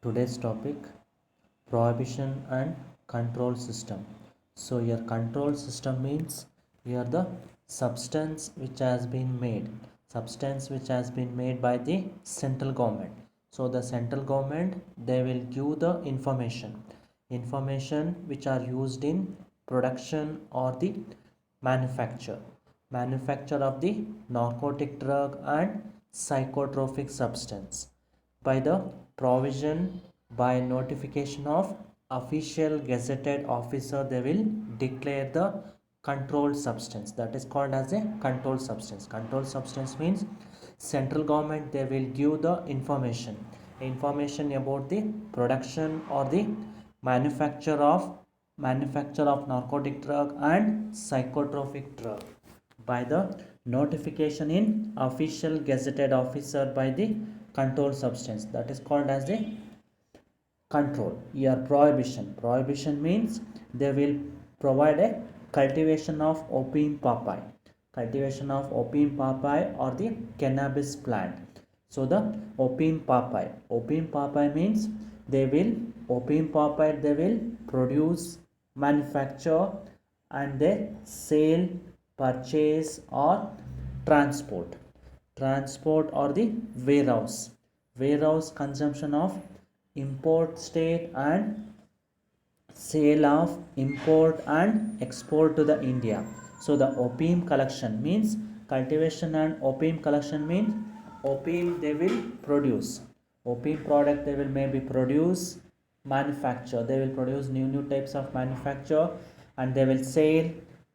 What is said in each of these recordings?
Today's topic, prohibition and control system. So your control system means here the substance which has been made by the central government. So the central government, they will give the information which are used in production or the manufacture manufacture of the narcotic drug and psychotropic substance by the provision by notification of official gazetted officer. They will declare the controlled substance, that is called as a controlled substance means central government, they will give the information about the production or the manufacture of narcotic drug and psychotropic drug by the notification in official gazetted officer by the controlled substance, that is called as the control. Here prohibition means they will provide a cultivation of opium papai or the cannabis plant. So the opium papai means they will they will produce, manufacture, and they sale, purchase, or transport or the warehouse consumption of import state and sale of import and export to the India. So the opium collection means cultivation, and opium collection means opium they will produce, opium product they will maybe produce, manufacture, they will produce new types of manufacture, and they will sell,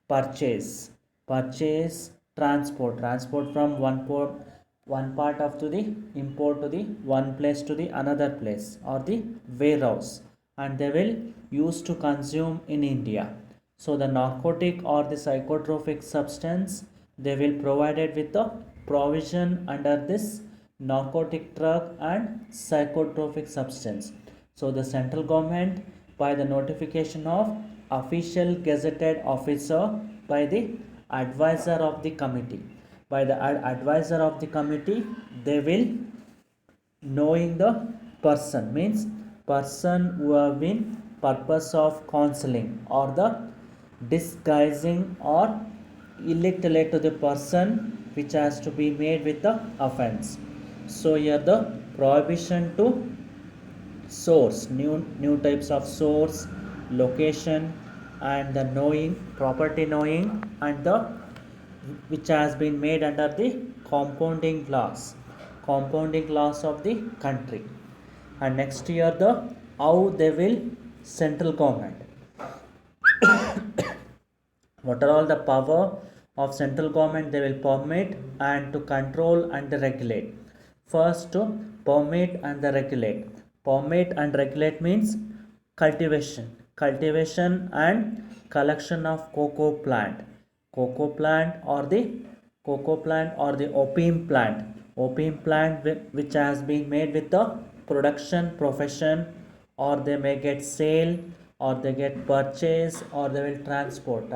purchase, transport from one part of to the import to the one place to the another place or the warehouse, and they will use to consume in India. So the narcotic or the psychotropic substance, they will provided with the provision under this narcotic drug and psychotropic substance. So the central government by the notification of official gazetted officer by the advisor of the committee, advisor of the committee, they will knowing the person means person who have been purpose of counseling or the disguising or illiterate to the person which has to be made with the offense. So here the prohibition to source, new types of source, location, and the knowing, property knowing, and the which has been made under the compounding laws of the country. And next year the how they will central government, what are all the power of central government they will permit and to control and regulate. First, to permit and regulate means cultivation and collection of cocoa plant or the opium plant which has been made with the production profession, or they may get sale, or they get purchase, or they will transport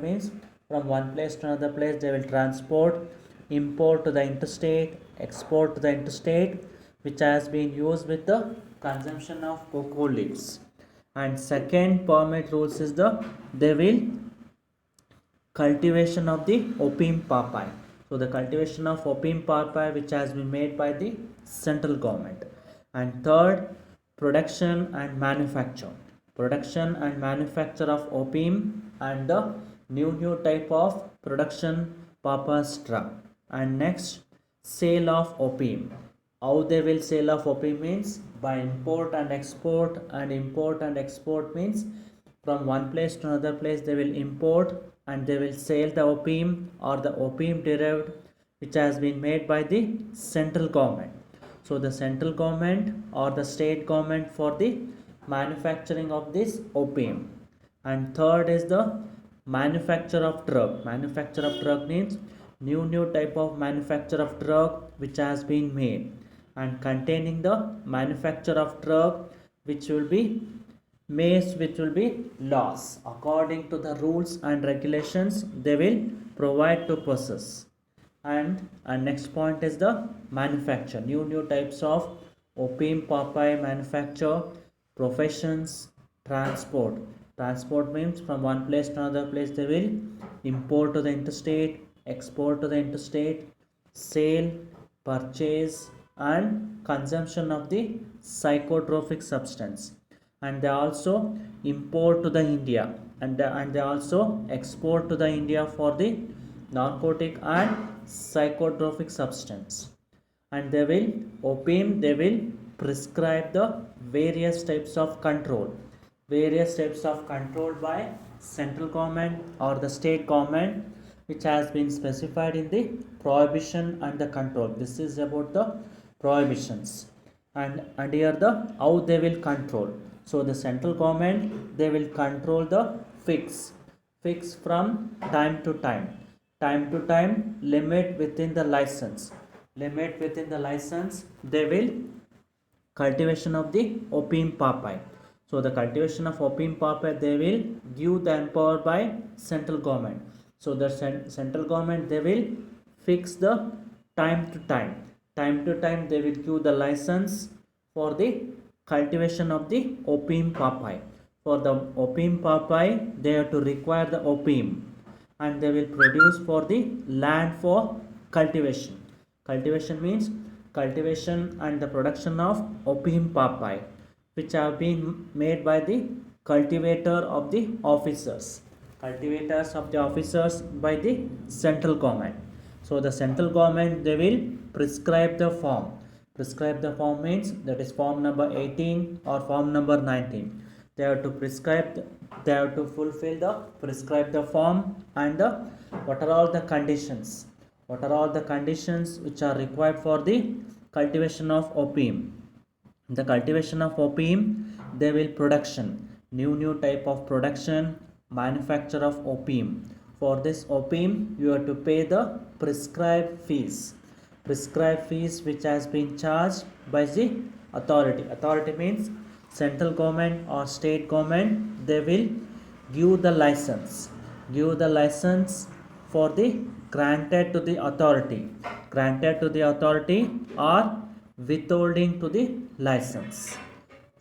means from one place to another place they will transport, import to the interstate, export to the interstate, which has been used with the consumption of cocoa leaves. And second permit rules is the they will cultivation of the opium papai. So the cultivation of opium papai which has been made by the central government. And third, production and manufacture of opium, and the new type of production papa's drug. And next, sale of opium. How they will sale of opium means by import and export means from one place to another place they will import, and they will sell the opium or the opium derived which has been made by the central government. So the central government or the state government for the manufacturing of this opium. And third is the manufacture of drug means new type of manufacture of drug which has been made, and containing the manufacture of drug which will be laws according to the rules and regulations they will provide to possess. And next point is the manufacture, new types of opium papai manufacture, professions, transport. Transport means from one place to another place they will import to the interstate, export to the interstate, sale, purchase and consumption of the psychotropic substance. And they also import to the India, and they also export to the India for the narcotic and psychotropic substance. And they will prescribe the various types of control by central government or the state government, which has been specified in the prohibition and the control. This is about the prohibitions. And here the how they will control. So the central government, they will control the fix from time to time, limit within the license. They will cultivation of the opium papai. So the cultivation of opium papai, they will give the empower by central government. So the central government, they will fix the time to time they will give the license for the cultivation of the opium papai. For the opium papai, they have to require the opium, and they will produce for the land for cultivation. Cultivation means cultivation and the production of opium papai, which have been made by the cultivator of the officers, cultivators of the officers by the central government. So the central government, they will prescribe the form. Prescribe the form means that is form number 18 or form number 19. They have to they have to fulfill the prescribe the form, and the what are all the conditions which are required for the cultivation of opium. The cultivation of opium, they will production new type of production, manufacture of opium. For this opium, you have to pay the prescribed fees which has been charged by the authority means central government or state government. They will give the license for the granted to the authority or withholding to the license.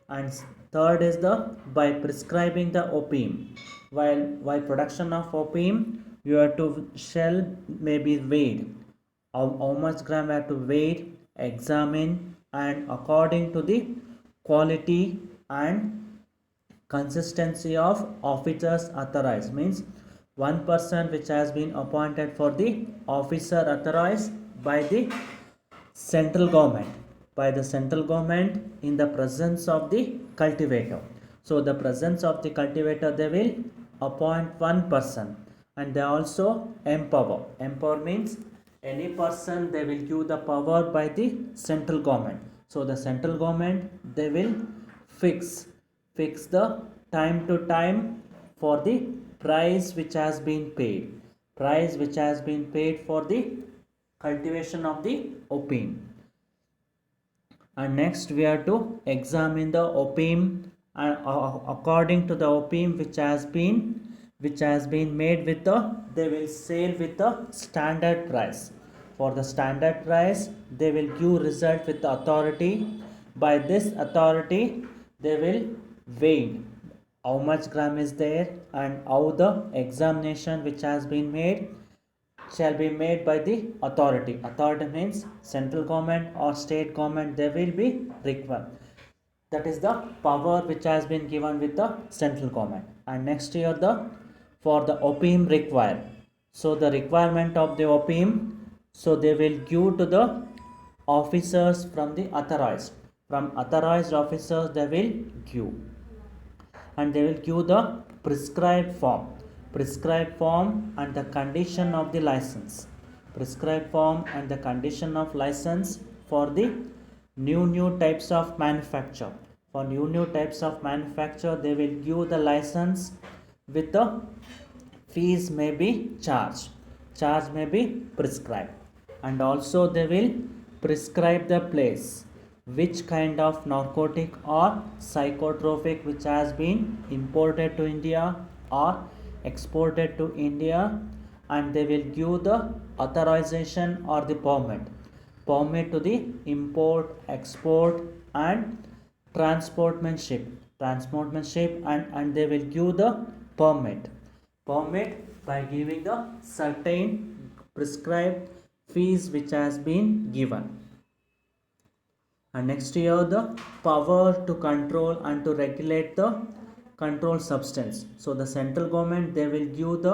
And third is the by prescribing the opium. While production of opium, you have to shell may be weighed. How much gram have to weigh, examine, and according to the quality and consistency of officers authorized means one person which has been appointed for the officer authorized by the central government in the presence of the cultivator. So the presence of the cultivator, they will appoint one person, and they also empower means any person, they will give the power by the central government. So the central government, they will fix the time to time for the price which has been paid for the cultivation of the opium. And next we have to examine the opium, and according to the opium which has been made with the, they will sell with the standard price. For the standard price, they will give result with the authority. By this authority, they will weigh how much gram is there, and how the examination which has been made shall be made by the authority. Authority means central government or state government, they will be required. That is the power which has been given with the central government. And next year, the for the opium required. So the requirement of the opium, so they will give to the officers from the authorized officers, they will give, and they will give the prescribed form and the condition of the license. Prescribed form and the condition of license for the new types of manufacture. For new types of manufacture, they will give the license with the fees may be charge may be prescribed. And also they will prescribe the place which kind of narcotic or psychotropic which has been imported to India or exported to India, and they will give the authorization or the permit to the import, export and transportmanship, and they will give the permit by giving the certain prescribed fees which has been given. And next here, the power to control and to regulate the controlled substance. So the central government, they will give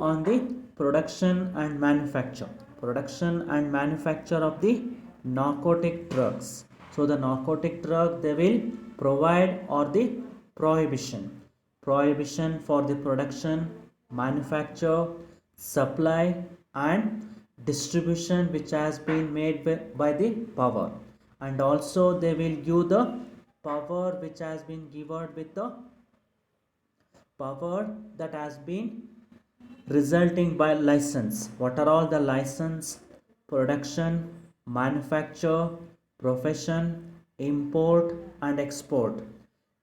on the production and manufacture of the narcotic drugs. So the narcotic drug they will provide, or the prohibition for the production, manufacture, supply and distribution which has been made by the power. And also they will give the power which has been given with the power that has been resulting by license. What are all the license? Production, manufacture, profession, import and export.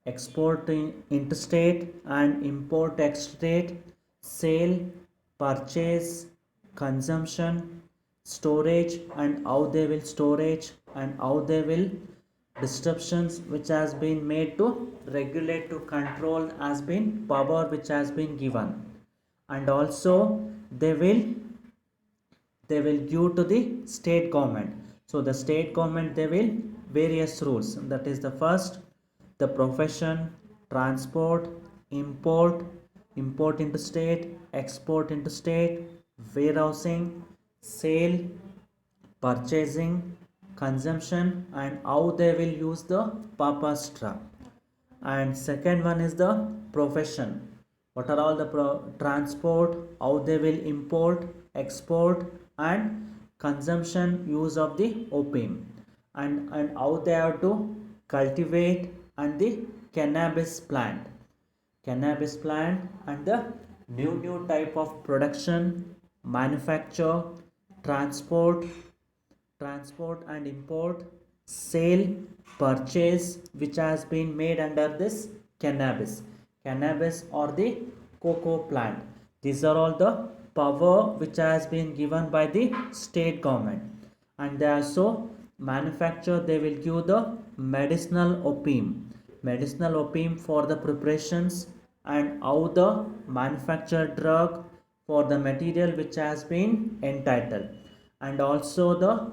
Export interstate and import exstate, sale, purchase, consumption, storage and how they will storage, and how they will disruptions which has been made to regulate, to control, has been power which has been given. And also they will give to the state government. So the state government they will various rules, that is the first, the profession, transport, import into state, export into state, warehousing, sale, purchasing, consumption, and how they will use the papastra. And second one is the profession. What are all the transport, how they will import, export and consumption use of the opium, and how they have to cultivate, and the cannabis plant and the new type of production, manufacture, transport and import, sale, purchase which has been made under this cannabis or the cocoa plant. These are all the power which has been given by the state government. And they also manufacture, they will give the medicinal opium for the preparations, and how the manufactured drug for the material which has been entitled. And also the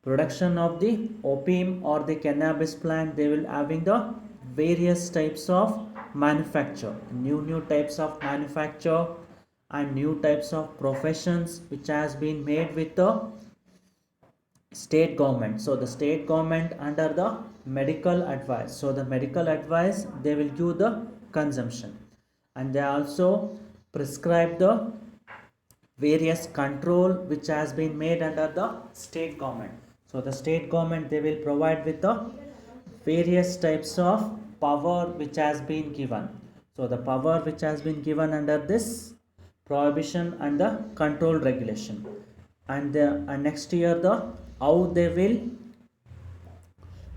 production of the opium or the cannabis plant, they will having the various types of manufacture, new types of manufacture and new types of professions which has been made with the state government. So the state government under the medical advice, so the medical advice they will give the consumption. And they also prescribe the various control which has been made under the state government. So the state government they will provide with the various types of power which has been given. So the power which has been given under this prohibition and the control regulation. And the next year, the how they will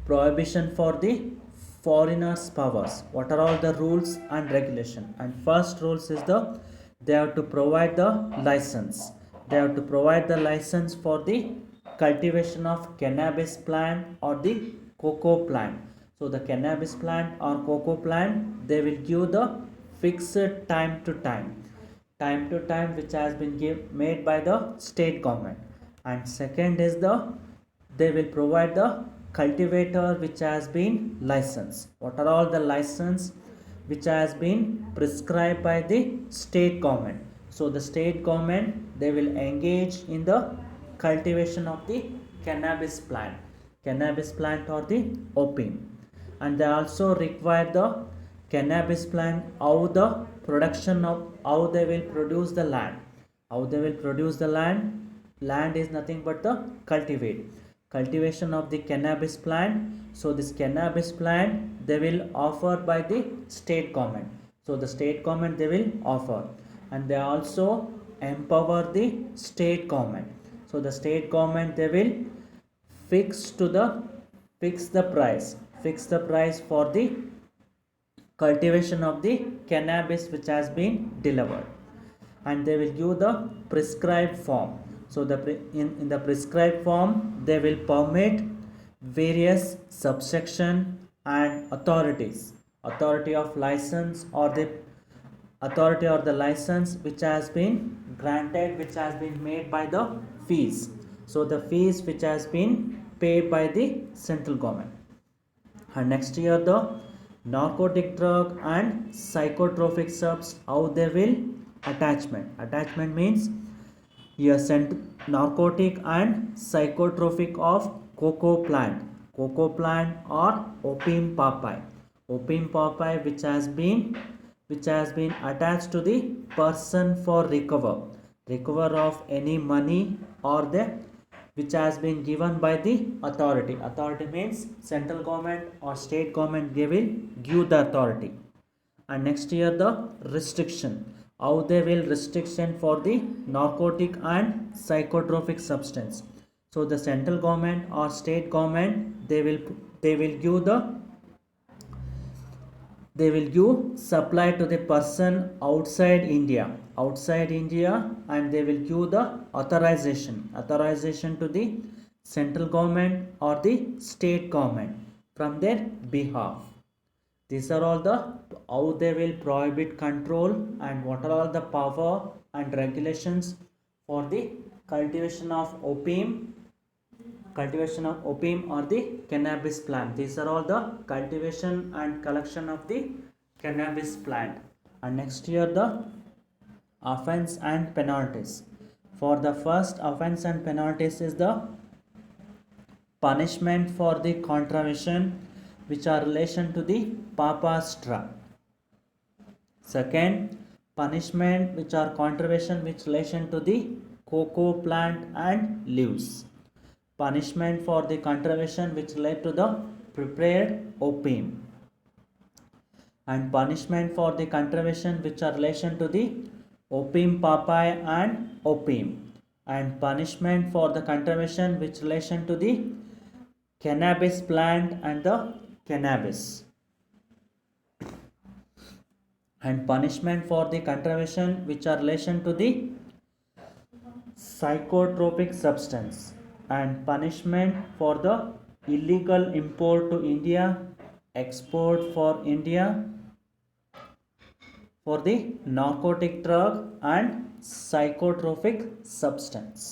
prohibition for the foreigners powers. What are all the rules and regulation? And first rules is the they have to provide the license. They have to provide the license for the cultivation of cannabis plant or the cocoa plant. So the cannabis plant or cocoa plant, they will give the fixed time to time which has been made by the state government. And second is the they will provide the cultivator which has been licensed. What are all the license which has been prescribed by the state government? So the state government they will engage in the cultivation of the cannabis plant or the opium. And they also require the cannabis plant, how the production of, how they will produce the land is nothing but the cultivation of the cannabis plant. So this cannabis plant they will offer by the state government. So the state government they will offer, and they also empower the state government. So the state government they will fix the price for the cultivation of the cannabis which has been delivered. And they will give the prescribed form. So in the prescribed form they will permit various subsection and authorities, authority of license or the authority or the license which has been granted, which has been made by the fees. So the fees which has been paid by the central government. And next year the narcotic drug and psychotropic subs, how they will attachment means a narcotic and psychotropic of cocoa plant or opium papayi, which has been attached to the person for recover of any money or the which has been given by the authority means central government or state government, they will give the authority. And next year the restriction, how they will restriction for the narcotic and psychotropic substance. So the central government or state government, they will give the they will give supply to the person outside India, and they will give the authorization to the central government or the state government from their behalf. These are all the how they will prohibit, control, and what are all the power and regulations for the cultivation of opium or the cannabis plant. These are all the cultivation and collection of the cannabis plant. And next year the offense and penalties. For the first offense and penalties is the punishment for the contravention which are relation to the papa's drug. Second, punishment which are contravention which relation to the cocoa plant and leaves. Punishment for the contravention which relate to the prepared opium. And punishment for the contravention which are relation to the opium papayi and opium. And punishment for the contravention which relation to the cannabis plant and the cannabis. And punishment for the contravention which are relation to the psychotropic substance. And punishment for the illegal import to India, export for India for the narcotic drug and psychotropic substance.